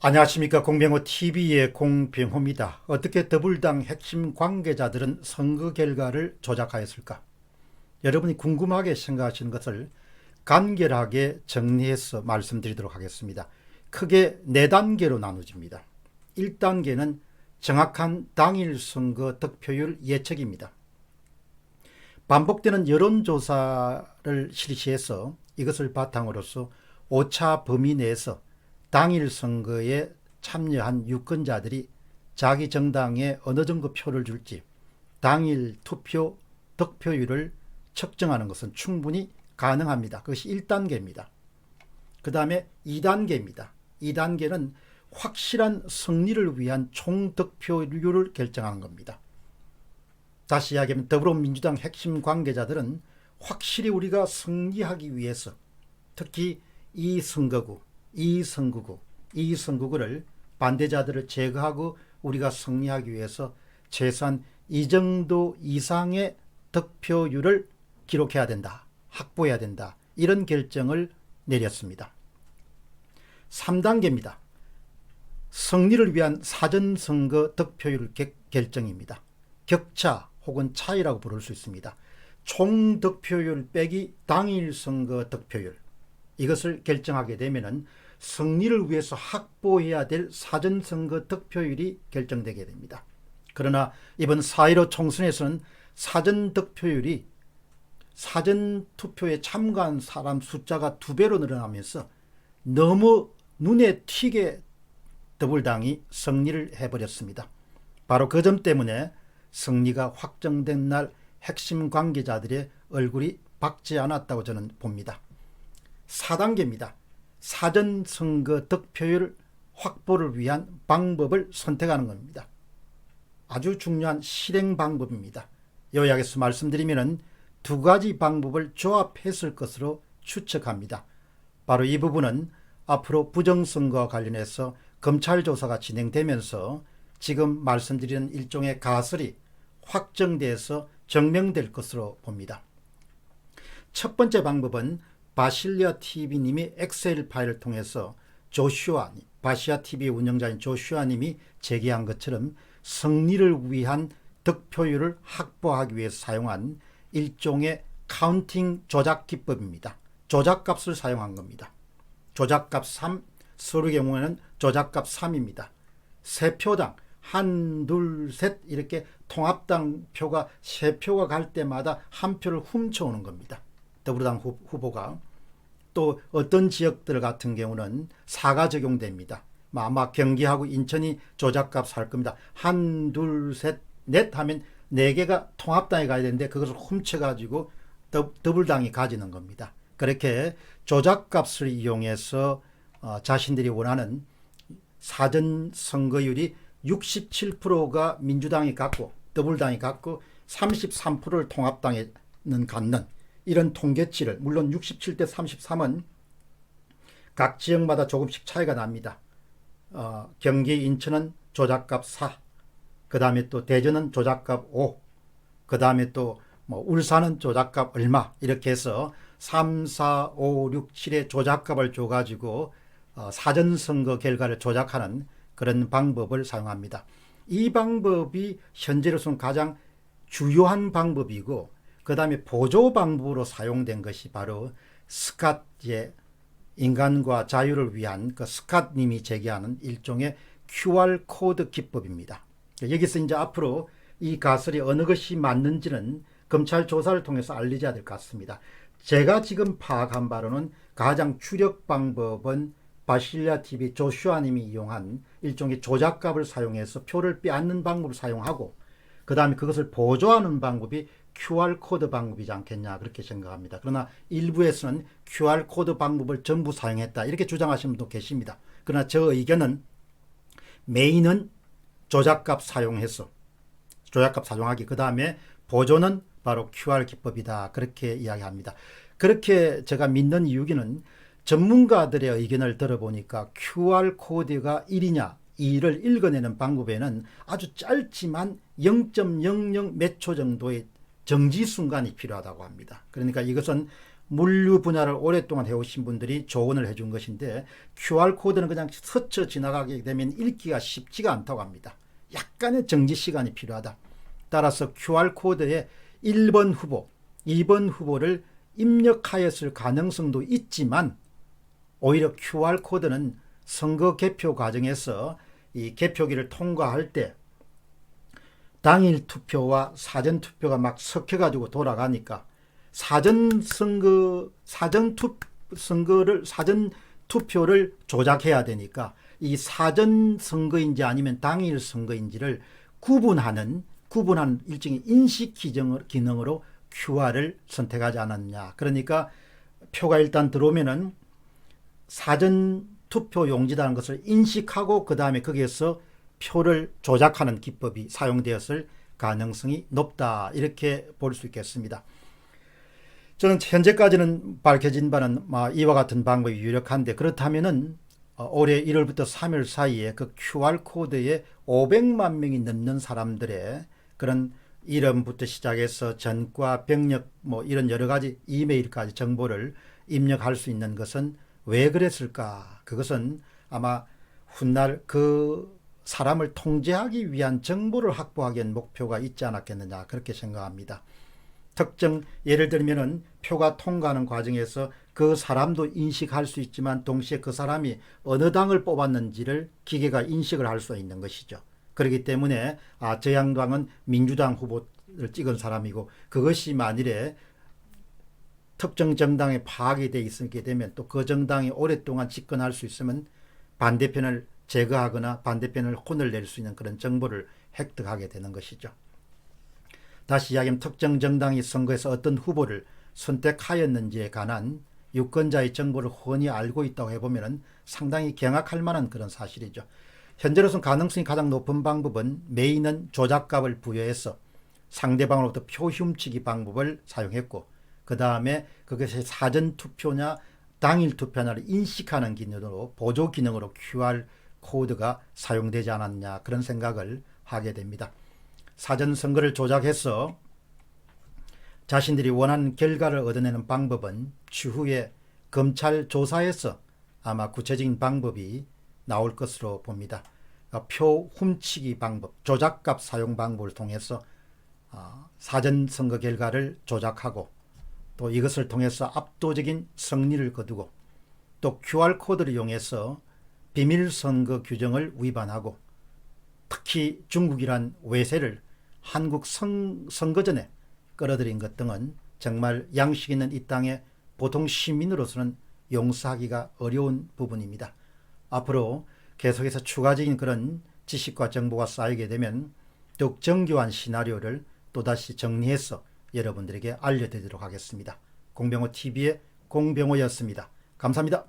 안녕하십니까. 공병호 TV의 공병호입니다. 어떻게 더불당 핵심 관계자들은 선거 결과를 조작하였을까? 여러분이 궁금하게 생각하시는 것을 간결하게 정리해서 말씀드리도록 하겠습니다. 크게 4단계로 나누집니다. 1단계는 정확한 당일 선거 득표율 예측입니다. 반복되는 여론조사를 실시해서 이것을 바탕으로서 오차 범위 내에서 당일 선거에 참여한 유권자들이 자기 정당에 어느 정도 표를 줄지 당일 투표 득표율을 측정하는 것은 충분히 가능합니다. 그것이 1단계입니다. 그 다음에 2단계입니다. 2단계는 확실한 승리를 위한 총득표율을 결정하는 겁니다. 다시 이야기하면 더불어민주당 핵심 관계자들은 확실히 우리가 승리하기 위해서 특히 이 선거구, 이 선거구를 반대자들을 제거하고 우리가 승리하기 위해서 최소한 이 정도 이상의 득표율을 기록해야 된다, 확보해야 된다, 이런 결정을 내렸습니다. 3단계입니다. 승리를 위한 사전선거 득표율 결정입니다. 격차 혹은 차이라고 부를 수 있습니다. 총 득표율 빼기 당일 선거 득표율, 이것을 결정하게 되면은 승리를 위해서 확보해야 될 사전선거 득표율이 결정되게 됩니다. 그러나 이번 4.15 총선에서는 사전득표율이 사전투표에 참가한 사람 숫자가 2배로 늘어나면서 너무 눈에 튀게 더불당이 승리를 해버렸습니다. 바로 그 점 때문에 승리가 확정된 날 핵심 관계자들의 얼굴이 밝지 않았다고 저는 봅니다. 4단계입니다. 사전선거 득표율 확보를 위한 방법을 선택하는 겁니다. 아주 중요한 실행 방법입니다. 요약해서 말씀드리면 2가지 방법을 조합했을 것으로 추측합니다. 바로 이 부분은 앞으로 부정선거와 관련해서 검찰 조사가 진행되면서 지금 말씀드리는 일종의 가설이 확정돼서 증명될 것으로 봅니다. 첫 번째 방법은 바실리아 TV님이 엑셀 파일을 통해서 바시아 TV 운영자인 조슈아님이 제기한 것처럼 승리를 위한 득표율을 확보하기 위해서 사용한 일종의 카운팅 조작 기법입니다. 조작값을 사용한 겁니다. 조작값 3, 서류 경우에는 조작값 3입니다. 3표당 1, 2, 3 이렇게 통합당 표가 3표가 갈 때마다 1표를 훔쳐오는 겁니다. 더불어당 후보가. 또 어떤 지역들 같은 경우는 4가 적용됩니다. 아마 경기하고 인천이 조작값 할 겁니다. 1, 2, 3, 넷 하면 4개가 통합당에 가야 되는데 그것을 훔쳐가지고 더불당이 가지는 겁니다. 그렇게 조작값을 이용해서 자신들이 원하는 사전 선거율이 67%가 민주당이 갖고 더불당이 갖고 33%를 통합당에는 갖는 이런 통계치를, 물론 67대 33은 각 지역마다 조금씩 차이가 납니다. 경기 인천은 조작값 4, 그 다음에 또 대전은 조작값 5, 그 다음에 또 울산은 조작값 얼마, 이렇게 해서 3, 4, 5, 6, 7의 조작값을 줘가지고 사전선거 결과를 조작하는 그런 방법을 사용합니다. 이 방법이 현재로서는 가장 주요한 방법이고, 그 다음에 보조 방법으로 사용된 것이 바로 스캇의 인간과 자유를 위한 그 스캇님이 제기하는 일종의 QR코드 기법입니다. 여기서 이제 앞으로 이 가설이 어느 것이 맞는지는 검찰 조사를 통해서 알려져야 될 것 같습니다. 제가 지금 파악한 바로는 가장 주력 방법은 바실리아 TV 조슈아님이 이용한 일종의 조작값을 사용해서 표를 빼앗는 방법을 사용하고, 그 다음에 그것을 보조하는 방법이 QR코드 방법이지 않겠냐, 그렇게 생각합니다. 그러나 일부에서는 QR코드 방법을 전부 사용했다, 이렇게 주장하시는 분도 계십니다. 그러나 저 의견은 메인은 조작값 사용해서 조작값 사용하기, 그 다음에 보조는 바로 QR 기법이다, 그렇게 이야기합니다. 그렇게 제가 믿는 이유는 전문가들의 의견을 들어보니까 QR코드가 1이냐 2를 읽어내는 방법에는 아주 짧지만 0.00 몇 초 정도의 정지 순간이 필요하다고 합니다. 그러니까 이것은 물류 분야를 오랫동안 해오신 분들이 조언을 해준 것인데 QR코드는 그냥 스쳐 지나가게 되면 읽기가 쉽지가 않다고 합니다. 약간의 정지 시간이 필요하다. 따라서 QR코드에 1번 후보, 2번 후보를 입력하였을 가능성도 있지만 오히려 QR코드는 선거 개표 과정에서 이 개표기를 통과할 때 당일 투표와 사전 투표가 막 섞여가지고 돌아가니까 사전 투표를 조작해야 되니까 이 사전 선거인지 아니면 당일 선거인지를 구분하는 일종의 인식 기능으로 QR을 선택하지 않았냐. 그러니까 표가 일단 들어오면은 사전 투표 용지라는 것을 인식하고 그 다음에 거기에서 표를 조작하는 기법이 사용되었을 가능성이 높다. 이렇게 볼 수 있겠습니다. 저는 현재까지는 밝혀진 바는 이와 같은 방법이 유력한데 그렇다면은 올해 1월부터 3월 사이에 그 QR코드에 500만 명이 넘는 사람들의 그런 이름부터 시작해서 전과, 병력 이런 여러 가지 이메일까지 정보를 입력할 수 있는 것은 왜 그랬을까? 그것은 아마 훗날 그 사람을 통제하기 위한 정보를 확보하기 위한 목표가 있지 않았겠느냐 그렇게 생각합니다. 특정 예를 들면은 표가 통과하는 과정에서 그 사람도 인식할 수 있지만 동시에 그 사람이 어느 당을 뽑았는지를 기계가 인식을 할 수 있는 것이죠. 그렇기 때문에 저 양당은 민주당 후보를 찍은 사람이고 그것이 만일에 특정 정당에 파악이 돼 있게 되면 또 그 정당이 오랫동안 집권할 수 있으면 반대편을 제거하거나 반대편을 혼을 낼 수 있는 그런 정보를 획득하게 되는 것이죠. 다시 이야기하면 특정 정당이 선거에서 어떤 후보를 선택하였는지에 관한 유권자의 정보를 훤히 알고 있다고 해보면 상당히 경악할 만한 그런 사실이죠. 현재로서는 가능성이 가장 높은 방법은 메인은 조작값을 부여해서 상대방으로부터 표 훔치기 방법을 사용했고 그 다음에 그것이 사전 투표냐 당일 투표냐를 인식하는 기능으로 보조 기능으로 QR 코드가 사용되지 않았냐 그런 생각을 하게 됩니다. 사전 선거를 조작해서 자신들이 원하는 결과를 얻어내는 방법은 추후에 검찰 조사에서 아마 구체적인 방법이 나올 것으로 봅니다. 표 훔치기 방법, 조작값 사용 방법을 통해서 사전 선거 결과를 조작하고 또 이것을 통해서 압도적인 승리를 거두고 또 QR코드를 이용해서 비밀선거 규정을 위반하고 특히 중국이란 외세를 한국 선거전에 끌어들인 것 등은 정말 양식 있는 이 땅의 보통 시민으로서는 용서하기가 어려운 부분입니다. 앞으로 계속해서 추가적인 그런 지식과 정보가 쌓이게 되면 더욱 정교한 시나리오를 또다시 정리해서 여러분들에게 알려드리도록 하겠습니다. 공병호TV의 공병호였습니다. 감사합니다.